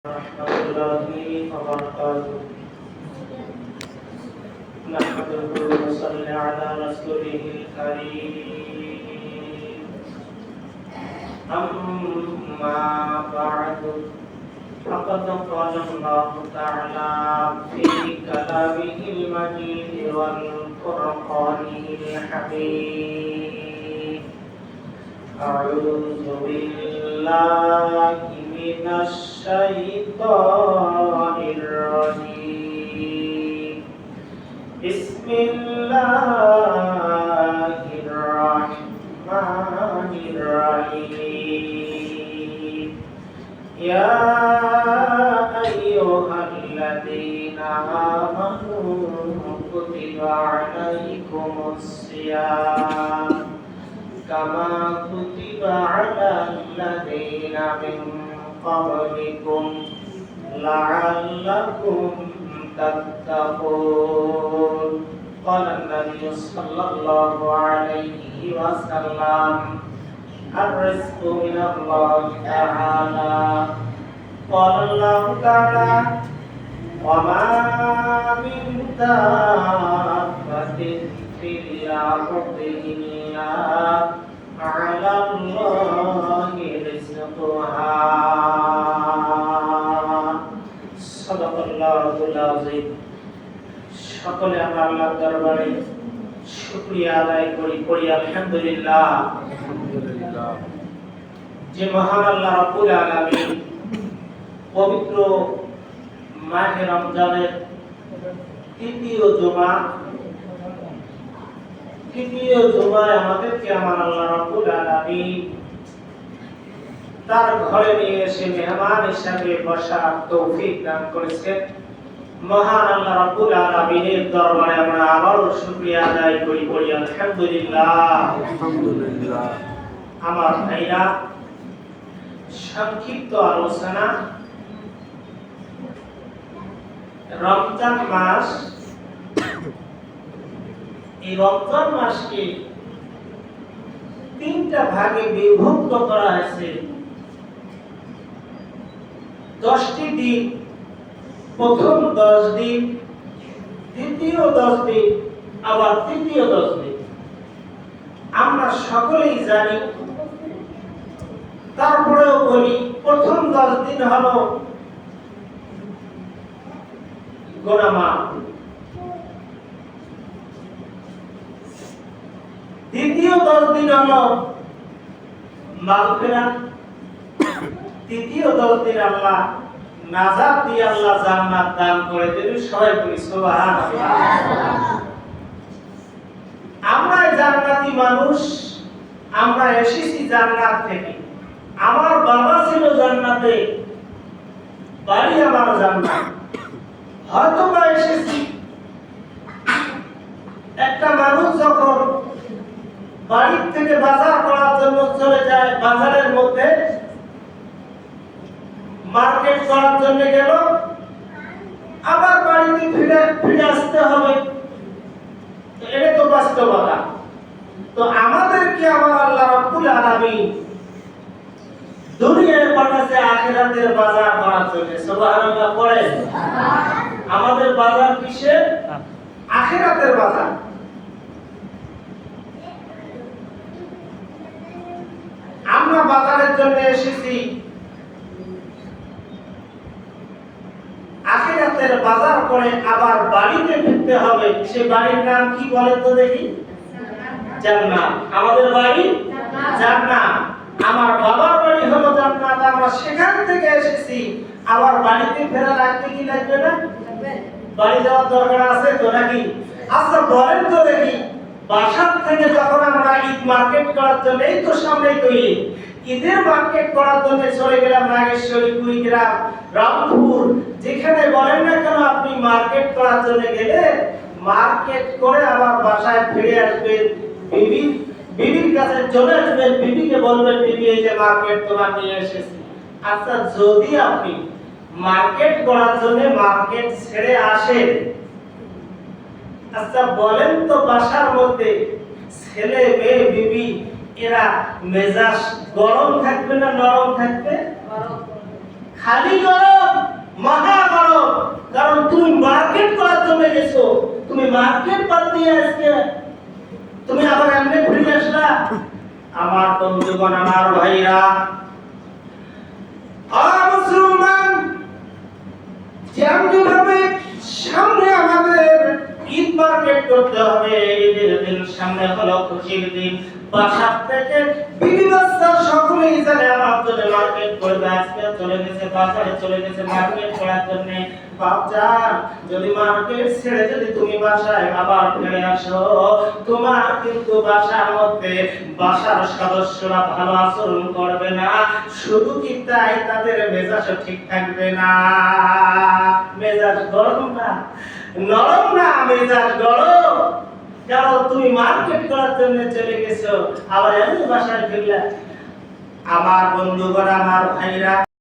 ورحمة الله وبركاته. نحمده ونصلي على رسوله الكريم. أما بعد فقد قال الله تعالى في كلامه المجيد والفرقانه الحميد. أعوذ بالله من الشيطان الرجيم. بسم الله الرحمن الرحيم. يا أيها الذين آمنوا كتب عليكم الصيام كما كتب على الذين من قبلكم لعلكم تتقون. قال النبي صلى الله عليه وسلم: الرزق من الله تعالى. قال الله تعالى: وما من دابة في الأرض إلا على الله رزقها. صدق الله العظيم. সকলে আমরা আল্লাহর দরবারে শুকরিয়া আদায় করি আলহামদুলিল্লাহ। যে মহান আল্লাহ রাব্বুল আলামিন পবিত্র মাহে রমজানের তৃতীয় জুমায় আমাদেরকে আমার আল্লাহ রাব্বুল আলামিন তার ঘরে নিয়ে এসে মেহমান হিসেবে বসার তৌফিক দান করেছেন। মহান আল্লাহ রাব্বুল আলামিনের দরবারে আমরা আবারও শুকরিয়া আদায় করি আলহামদুলিল্লাহ। আমার ভাইরা, সংক্ষিপ্ত আলোচনা। রমজান মাস, এই রমজান মাসকে তিনটা ভাগে বিভক্ত করা হয়েছে। 10টি দিন, প্রথম 10 দিন, দ্বিতীয় 10 দিন, আবার তৃতীয় 10 দিন। আমরা সকলেই জানি, তারপরেও বলি, প্রথম 10 দিন হলো গুনাহ মাফ, দ্বিতীয় 10 দিন হলো মাগফিরাত, তৃতীয় 10 দিন আল্লাহ নাজাত দিয়ে আল্লাহ জান্নাত দান করে দেবে। সবাই বলি সুবহানাল্লাহ। আমরা জান্নাতি মানুষ, আমরা এসেছি জান্নাত থেকে। আমার বাবা ছিল জান্নাতে, বাড়ি আমার জান্নাত। হয়তো বা এসেছি, একটা মানুষ যখন বাড়ির থেকে বাজার করার জন্য চলে যায়, বাজারের মধ্যে মার্কেট করার জন্য গেল, আবার বাড়িতে ফিরে আসতে হবে, এটা তো বাস্তবতা। তো আমাদেরকে আমার আল্লাহ রাব্বুল আলামিন দুনিয়ায় পাঠাচ্ছে আখিরাতের বাজার করার জন্য। সুবহানাল্লাহ পড়ে। আমাদের বাজার কিসের? আখিরাতের বাজার। আমরা বাজারের জন্য এসেছি, আখিরাতের বাজার করে আবার বাড়িতে ফিরতে হবে। সে বাড়ির নাম কি বলেন তো দেখি? জান্নাত। আমাদের বাড়ি জান্নাত। আমার বাবার বাড়ি হলো জান্নাত। আমরা সেখান থেকে এসেছি, আবার বাড়িতে ফেরা লাগবে কি লাগবে না? বাড়ি যাওয়ার দরকার আছে তো নাকি? আচ্ছা বলেন তো দেখি, বাসার থেকে যখন আমরা ঈদ মার্কেট করার জন্য, এই তো সামনেই তো ঈদ, ঈদের মার্কেট করার জন্য চলে গেলাম নাগেশ্বরী, কুড়িগ্রাম, রামপুর, যেখানে বলেন না কেন, আপনি মার্কেট করার জন্য গেলে মার্কেট করে আবার বাসায় ফিরে আসবেন, বিবির কাছে চলে আসবেন, বিবিকে বলবেন, বিবি এই যে মার্কেট তোমার নিয়ে এসেছি। আচ্ছা যদি আপনি মার্কেট করার জন্য মার্কেট ছেড়ে আসেন, আচ্ছা বলেন তো বাসার মধ্যে ছেলে মেয়ে বিবি এরা মেজাজ গরম থাকবে না নরম থাকবে? খালি গরম। মহা গরম, কারণ তুমি মার্কেট করার জন্য গেছো, তুমি মার্কেট বাদ দিয়ে আজকে তুমি আবার এমনি ঘুরে আসলা। আমার বন্ধুগণ, আমার ভাইরা, মুসলমান, যেমনি ভাবে সামনে আমাদের ঈদ মার্কেট করতে হবে, ঈদের দিন সামনে হলো খুশির দিন, বাসা থেকে বিবি বাচ্চা সকলেই জানে আমার জন্য মার্কেট করবে, আজকে চলে গেছে বাজারে, চলে গেছে মার্কেট করার জন্য। বাচ্চার যদি মার্কেট ছেড়ে যদি তুমি বাসায় আবার ফিরে আসো, তোমার কিন্তু বাসার মধ্যে বাসার সদস্যরা ভালো আচরণ করবে না, শুধু কি তাই তাদের মেজাজও ঠিক থাকবে না। মেজাজ গরম না, নরম না, মেজাজ গরম, কারণ তুমি মার্কেট করার জন্য চলে গেছো, আবার এমনি বাসায় ফিরলে। আমার বন্ধুগণ, আমার ভাইরা,